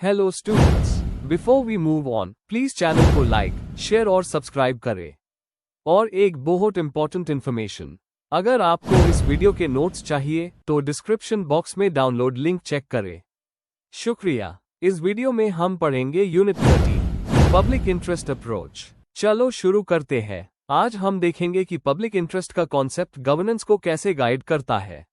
Hello students, before we move on please channel को like, share और subscribe करें। और एक बहुत इंपॉर्टेंट इन्फॉर्मेशन, अगर आपको इस वीडियो के नोट्स चाहिए तो डिस्क्रिप्शन बॉक्स में डाउनलोड लिंक चेक करें। शुक्रिया। इस वीडियो में हम पढ़ेंगे यूनिट 30 पब्लिक इंटरेस्ट अप्रोच। चलो शुरू करते हैं। आज हम देखेंगे कि पब्लिक इंटरेस्ट का कॉन्सेप्ट गवर्नेंस को कैसे गाइड करता है।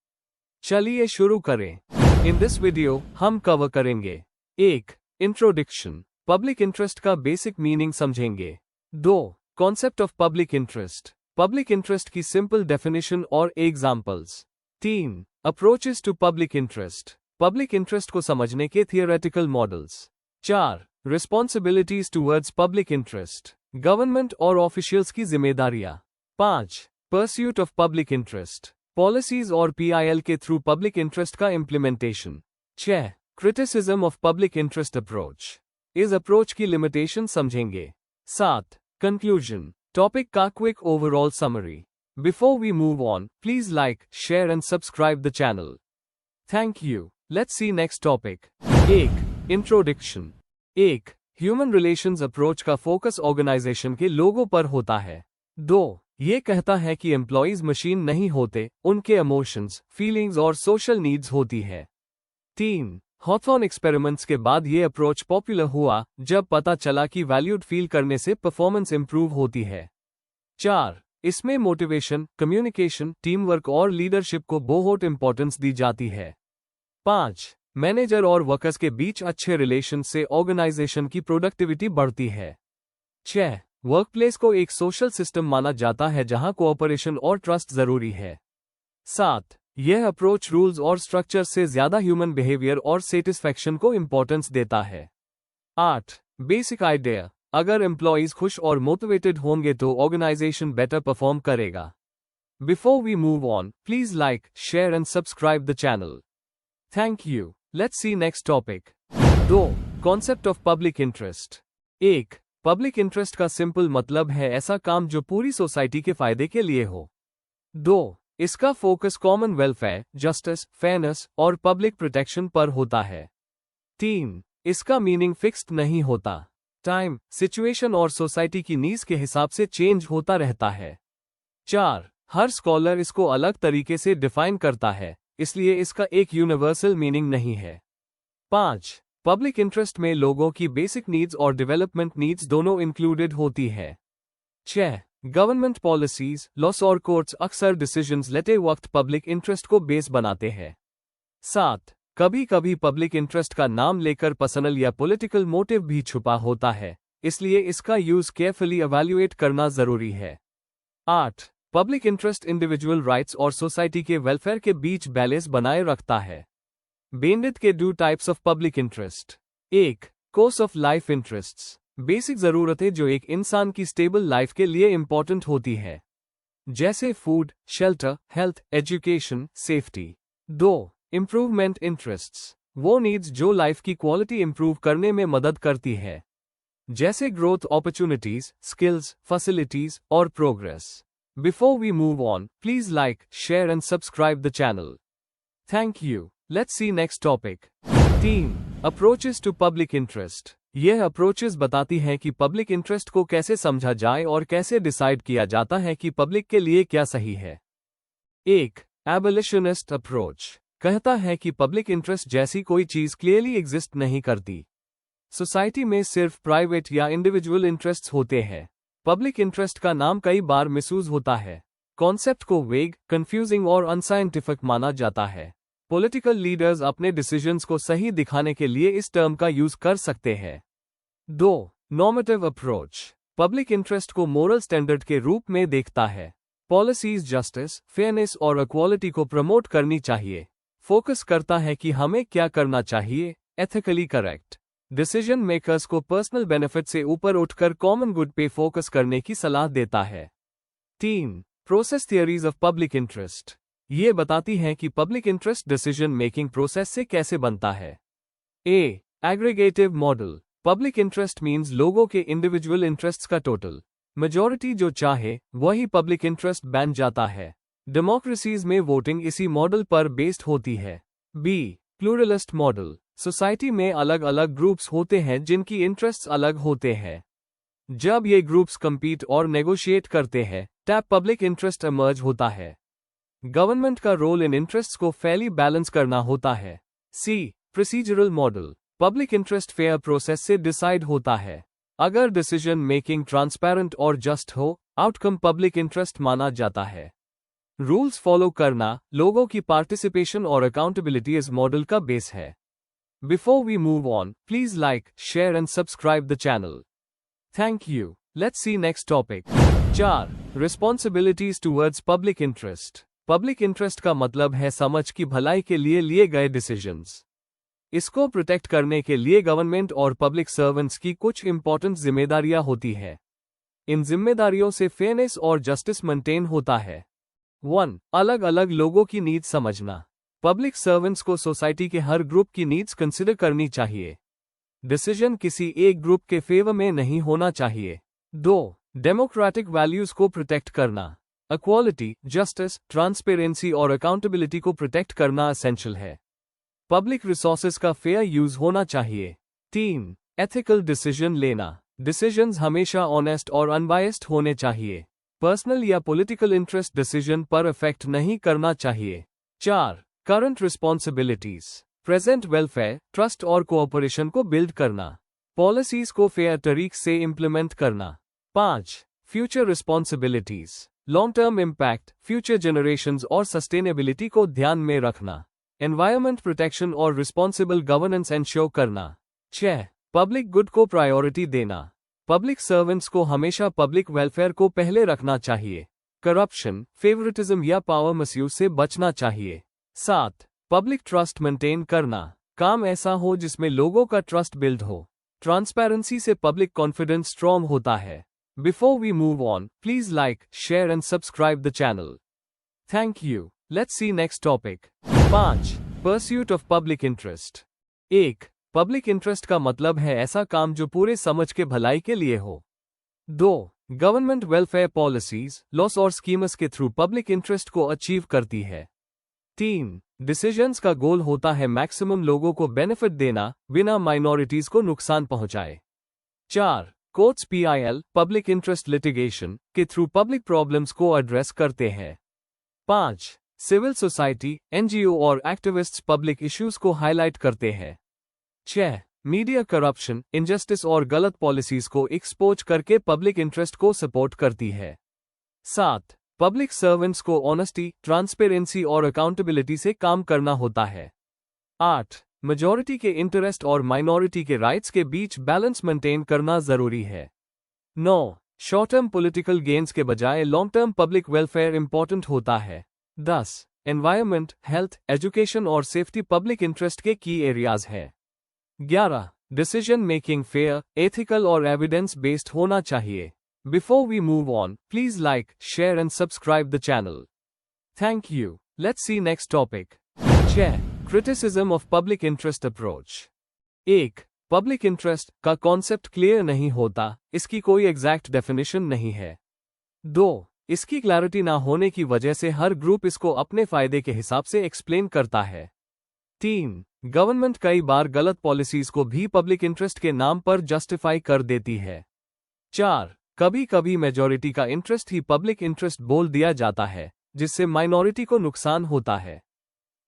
चलिए शुरू करें। इन दिस वीडियो हम कवर करेंगे 1. इंट्रोडक्शन, पब्लिक इंटरेस्ट का बेसिक मीनिंग समझेंगे। 2. Concept of public interest, public interest की सिंपल डेफिनेशन और examples. 3. Approaches to public interest, public interest को समझने के theoretical models. 4. Responsibilities towards public interest, government और ऑफिशियल्स की जिम्मेदारियां। 5. Pursuit of public interest, policies और PIL के थ्रू पब्लिक इंटरेस्ट का implementation. 6. Criticism of public interest approach, इस अप्रोच की लिमिटेशन समझेंगे। 7. कंक्लूजन, टॉपिक का quick overall summary. Before we move on please like, share and subscribe the channel. Thank you. Let's see next topic. 1. Introduction. 1. Human relations approach का focus organisation के लोगों पर होता है। 2. ये कहता है कि एम्प्लॉइज मशीन नहीं होते, उनके इमोशंस, फीलिंग्स और सोशल नीड्स होती है। 3. हॉथॉर्न एक्सपेरिमेंट्स के बाद ये अप्रोच पॉपुलर हुआ जब पता चला कि वैल्यूड फील करने से परफॉर्मेंस इंप्रूव होती है। 4. इसमें मोटिवेशन, कम्युनिकेशन, टीम वर्क और लीडरशिप को बहुत इंपॉर्टेंस दी जाती है। 5. मैनेजर और वर्कर्स के बीच अच्छे रिलेशन से ऑर्गेनाइजेशन की प्रोडक्टिविटी बढ़ती है। 6. वर्कप्लेस को एक सोशल सिस्टम माना जाता है जहां कोऑपरेशन और ट्रस्ट जरूरी है। 7. यह अप्रोच रूल्स और स्ट्रक्चर से ज्यादा ह्यूमन बिहेवियर और सेटिस्फैक्शन को इंपॉर्टेंस देता है। 8. बेसिक आइडिया, अगर एम्प्लॉइज खुश और मोटिवेटेड होंगे तो ऑर्गेनाइजेशन बेटर परफॉर्म करेगा। Before we move on please like, share and subscribe the channel. Thank you. Let's see next topic. 2. Concept of public interest. 1. Public interest का simple मतलब है ऐसा काम जो पूरी सोसाइटी के फायदे के लिए हो। 2. इसका focus common welfare, justice, fairness और पब्लिक प्रोटेक्शन पर होता है। 3. इसका मीनिंग फिक्स्ड नहीं होता, टाइम, सिचुएशन और सोसाइटी की नीड्स के हिसाब से चेंज होता रहता है। 4. हर स्कॉलर इसको अलग तरीके से डिफाइन करता है, इसलिए इसका एक यूनिवर्सल मीनिंग नहीं है। 5. पब्लिक इंटरेस्ट में लोगों की बेसिक नीड्स और डेवलपमेंट नीड्स दोनों इंक्लूडेड होती है। 6. गवर्नमेंट पॉलिसीज, लॉस और कोर्ट्स अक्सर डिसीजंस लेते वक्त पब्लिक इंटरेस्ट को बेस बनाते हैं। 7. कभी कभी पब्लिक इंटरेस्ट का नाम लेकर पर्सनल या पॉलिटिकल मोटिव भी छुपा होता है, इसलिए इसका यूज केयरफुली इवैल्यूएट करना जरूरी है। 8. पब्लिक इंटरेस्ट इंडिविजुअल राइट्स और सोसाइटी के वेलफेयर के बीच बैलेंस बनाए रखता है। बेंडिट के 2 types of public interest. 1. Course of life interests, basic जरूरतें जो एक इंसान की स्टेबल लाइफ के लिए इंपॉर्टेंट होती है, जैसे food, shelter, health, education, safety. 2. Improvement interests, वो नीड्स जो लाइफ की क्वालिटी इंप्रूव करने में मदद करती है, जैसे ग्रोथ अपॉर्चुनिटीज, स्किल्स, फैसिलिटीज और progress. Before we move on please like, share and subscribe the channel. Thank you. Let's see next topic. 3. Approaches to public interest. यह अप्रोचेस बताती हैं कि पब्लिक इंटरेस्ट को कैसे समझा जाए और कैसे डिसाइड किया जाता है कि पब्लिक के लिए क्या सही है। 1. एबोलिशनिस्ट अप्रोच कहता है कि पब्लिक इंटरेस्ट जैसी कोई चीज क्लियरली एग्जिस्ट नहीं करती। सोसाइटी में सिर्फ प्राइवेट या इंडिविजुअल इंटरेस्ट्स होते हैं। पब्लिक इंटरेस्ट का नाम कई बार मिसयूज होता है। कॉन्सेप्ट को वेग, कंफ्यूजिंग और अनसाइंटिफिक माना जाता है। पॉलिटिकल लीडर्स अपने डिसीजंस को सही दिखाने के लिए इस टर्म का यूज कर सकते हैं। 2. नॉर्मेटिव अप्रोच, पब्लिक इंटरेस्ट को मोरल स्टैंडर्ड के रूप में देखता है। पॉलिसीज जस्टिस, फेयरनेस और इक्वालिटी को प्रमोट करनी चाहिए। फोकस करता है कि हमें क्या करना चाहिए, एथिकली करेक्ट। डिसीजन मेकर्स को पर्सनल बेनिफिट से ऊपर उठकर कॉमन गुड पे फोकस करने की सलाह देता है। 3. Process theories of public interest, ये बताती हैं कि public interest decision making process से कैसे बनता है। A. Aggregative model, public interest means लोगों के इंडिविजुअल इंटरेस्ट्स का टोटल। मेजॉरिटी जो चाहे वही पब्लिक इंटरेस्ट बन जाता है। डेमोक्रेसीज में वोटिंग इसी मॉडल पर बेस्ड होती है। बी. प्लूरलिस्ट मॉडल, सोसाइटी में अलग अलग ग्रुप्स होते हैं जिनकी इंटरेस्ट्स अलग होते हैं। जब ये ग्रुप्स कम्पीट और नेगोशिएट करते हैं तब पब्लिक इंटरेस्ट इमर्ज होता है। गवर्नमेंट का रोल इन इंटरेस्ट्स को फेयरली बैलेंस करना होता है। C procedural model. Public interest fair process से डिसाइड होता है। अगर डिसीजन मेकिंग ट्रांसपेरेंट और जस्ट हो, आउटकम पब्लिक इंटरेस्ट माना जाता है। रूल्स फॉलो करना, लोगों की पार्टिसिपेशन और अकाउंटेबिलिटी इस मॉडल का बेस है। Before we move on, please like, share and subscribe the channel. Thank you. Let's see next topic. 4. Responsibilities towards public interest. Public interest का मतलब है समाज की भलाई के लिए गए डिसीजंस। इसको प्रोटेक्ट करने के लिए गवर्नमेंट और पब्लिक सर्वेंट्स की कुछ इंपॉर्टेंट जिम्मेदारियां होती है। इन जिम्मेदारियों से फेयरनेस और जस्टिस मेंटेन होता है। 1. अलग अलग लोगों की नीड्स समझना। पब्लिक सर्वेंट्स को सोसाइटी के हर ग्रुप की नीड्स कंसिडर करनी चाहिए। डिसीजन किसी एक ग्रुप के फेवर में नहीं होना चाहिए। 2. डेमोक्रेटिक वैल्यूज को प्रोटेक्ट करना। इक्वालिटी, जस्टिस, ट्रांसपेरेंसी और अकाउंटेबिलिटी को प्रोटेक्ट करना एसेंशियल है। पब्लिक रिसोर्सेज का फेयर यूज होना चाहिए। 3. एथिकल डिसीजन लेना। डिसीजंस हमेशा ऑनेस्ट और अनबायस्ड होने चाहिए। पर्सनल या पॉलिटिकल इंटरेस्ट डिसीजन पर इफेक्ट नहीं करना चाहिए। 4. Current responsibilities. Present welfare, trust और कोऑपरेशन को बिल्ड करना। पॉलिसीज को फेयर तरीके से इम्प्लीमेंट करना। 5. Future responsibilities. Long term impact, future generations और सस्टेनेबिलिटी को ध्यान में रखना। एनवायरमेंट प्रोटेक्शन और रिस्पॉन्सिबल गवर्नेंस एंश्योर करना। 6. पब्लिक गुड को प्रायोरिटी देना। पब्लिक सर्वेंट्स को हमेशा पब्लिक वेलफेयर को पहले रखना चाहिए। करप्शन, फेवरेटिज्म या पावर मिसयूज से बचना चाहिए। 7. पब्लिक ट्रस्ट मेंटेन करना। काम ऐसा हो जिसमें लोगों का ट्रस्ट बिल्ड हो। ट्रांसपेरेंसी से पब्लिक कॉन्फिडेंस स्ट्रॉन्ग होता है। Before we move on, please like, share and subscribe the channel. Thank you. Let's see next topic. 5. Pursuit of public interest. 1. Public interest का मतलब है ऐसा काम जो पूरे समाज के भलाई के लिए हो। 2. गवर्नमेंट वेलफेयर पॉलिसीज, लॉस और स्कीम्स के थ्रू पब्लिक इंटरेस्ट को अचीव करती है। 3. डिसीजंस का गोल होता है मैक्सिमम लोगों को बेनिफिट देना, बिना माइनॉरिटीज को नुकसान पहुंचाए। 4. Courts PIL, public interest litigation, के थ्रू पब्लिक प्रॉब्लम्स को एड्रेस करते हैं। 5. सिविल सोसाइटी, NGO और एक्टिविस्ट्स पब्लिक इश्यूज को हाईलाइट करते हैं। 6. मीडिया करप्शन, इनजस्टिस और गलत पॉलिसीज को एक्सपोज करके पब्लिक इंटरेस्ट को सपोर्ट करती है। 7. पब्लिक सर्वेंट्स को ऑनेस्टी, ट्रांसपेरेंसी और अकाउंटेबिलिटी से काम करना होता है। 8. मेजॉरिटी के इंटरेस्ट और माइनॉरिटी के राइट्स के बीच बैलेंस मेंटेन करना जरूरी है। 9. शॉर्ट टर्म पॉलिटिकल गेन्स के बजाय long term public welfare important होता है। 10. एनवायरनमेंट, हेल्थ, एजुकेशन और सेफ्टी पब्लिक इंटरेस्ट के की एरियाज है। 11. डिसीजन मेकिंग फेयर, एथिकल और एविडेंस बेस्ड होना चाहिए। Before we move on, please like, share and subscribe the channel. Thank you. Let's see next topic. 6. Criticism of public interest approach. 1. Public interest का concept clear नहीं होता, इसकी कोई exact definition नहीं है। 2. इसकी क्लैरिटी ना होने की वजह से हर ग्रुप इसको अपने फायदे के हिसाब से एक्सप्लेन करता है। 3. गवर्नमेंट कई बार गलत पॉलिसीज को भी पब्लिक इंटरेस्ट के नाम पर जस्टिफाई कर देती है। 4. कभी कभी मेजॉरिटी का इंटरेस्ट ही पब्लिक इंटरेस्ट बोल दिया जाता है, जिससे माइनॉरिटी को नुकसान होता है।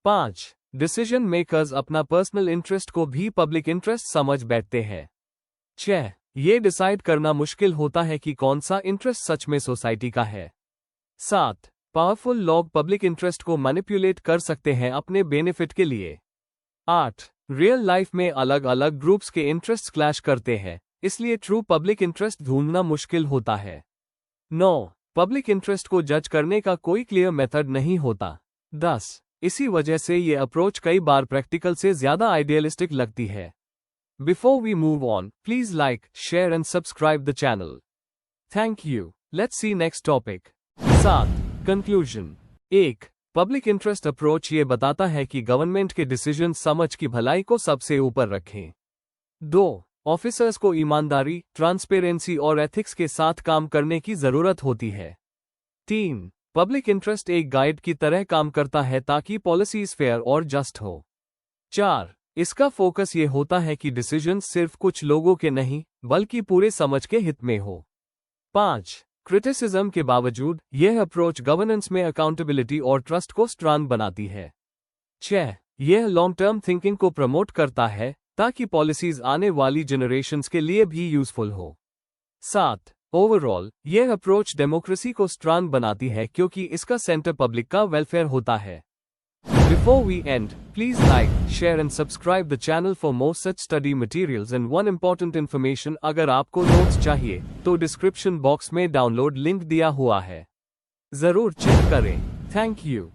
5. डिसीजन मेकर्स अपना पर्सनल इंटरेस्ट को भी पब्लिक इंटरेस्ट समझ बैठते हैं। 6. ये डिसाइड करना मुश्किल होता है कि कौन सा इंटरेस्ट सच में सोसाइटी का है। 7. पावरफुल लोग पब्लिक इंटरेस्ट को मैनिपुलेट कर सकते हैं अपने बेनिफिट के लिए। 8. रियल लाइफ में अलग अलग ग्रुप्स के इंटरेस्ट क्लैश करते हैं, इसलिए ट्रू पब्लिक इंटरेस्ट ढूंढना मुश्किल होता है। 9. पब्लिक इंटरेस्ट को जज करने का कोई क्लियर मेथड नहीं होता। 10. इसी वजह से ये अप्रोच कई बार प्रैक्टिकल से ज्यादा आइडियलिस्टिक लगती है। Before we move on, please like, share and subscribe the channel. Thank you. Let's see next topic. 7. Conclusion. 1. Public interest approach ये बताता है कि गवर्नमेंट के डिसीजन समाज की भलाई को सबसे ऊपर रखें। 2. ऑफिसर्स को ईमानदारी, ट्रांसपेरेंसी और एथिक्स के साथ काम करने की जरूरत होती है। 3. पब्लिक इंटरेस्ट एक गाइड की तरह काम करता है ताकि पॉलिसीज फेयर और जस्ट हो। 4. इसका फोकस ये होता है कि डिसीजन सिर्फ कुछ लोगों के नहीं बल्कि पूरे समाज के हित में हो। 5. क्रिटिसिज्म के बावजूद यह अप्रोच गवर्नेंस में अकाउंटेबिलिटी और ट्रस्ट को स्ट्रांग बनाती है। 6. यह लॉन्ग टर्म थिंकिंग को प्रमोट करता है ताकि पॉलिसीज आने वाली जनरेशंस के लिए भी यूजफुल हो। 7. ओवरऑल यह अप्रोच डेमोक्रेसी को स्ट्रांग बनाती है क्योंकि इसका सेंटर पब्लिक का वेलफेयर होता है। Before we end, please like, share and subscribe the channel for more such study materials and one important information अगर आपको नोट्स चाहिए तो डिस्क्रिप्शन बॉक्स में डाउनलोड लिंक दिया हुआ है, जरूर चेक करें। Thank you.